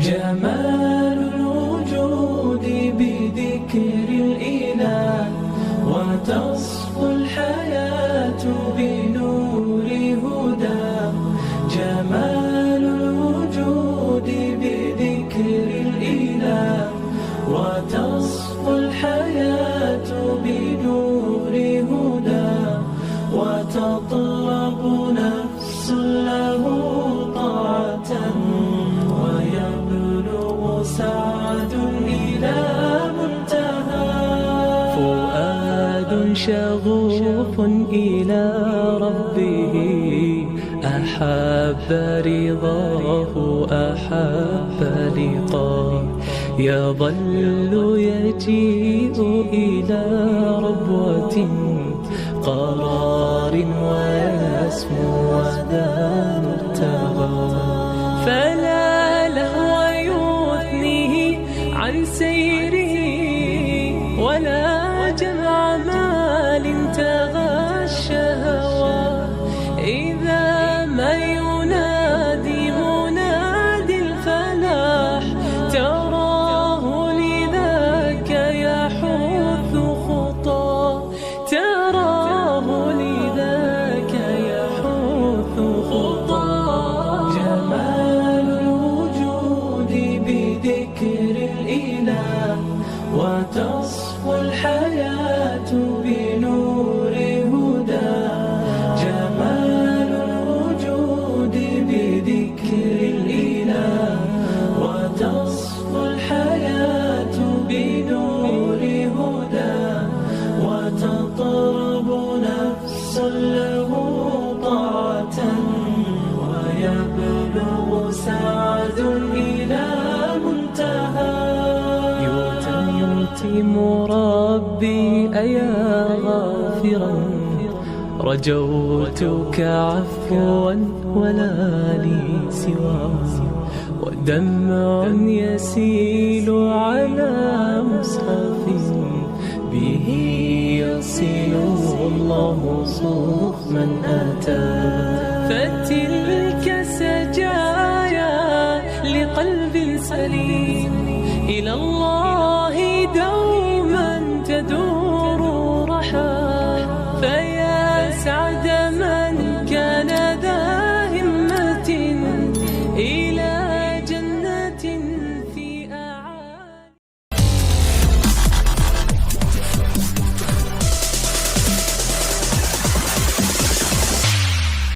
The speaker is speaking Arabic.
جمال الوجود بذكر الإله، وتصفو الحياة بنور هدى. جمال الوجود بذكر الإله، وتصفو الحياة بنور هدى. وتطلب نفس له طاعة، ويبلغ سعد إلى منتهى. فؤاد شغوف إلى ربه، أحب رضاه أحب لقاه. يظل يجيء إلى ربوة قرار، ويسمو ذا مرتضى. فلا لهو يثنيه عن سيره، ولا جمع مال تغشى هوى. إذا ما ينادي منادي الفلاح، تراه لذاك يحث خطاه. تراه لذاك يحث خطاه. جمال الوجود بذكر الإله، وتصفو الحياة بنور هدى. جمال الوجود بذكر الإله، وتصفو الحياة بنور هدى. وتطرب نفس له طاعة، ويبلغ سعد إلى منتهى. يتم ربي أيا غافرا، رجوتك عفوا ولا لي سواه. ودمع يسيل على مصحف، به يصل الله صوف من أتى. فتلك سجايا لقلب سليم،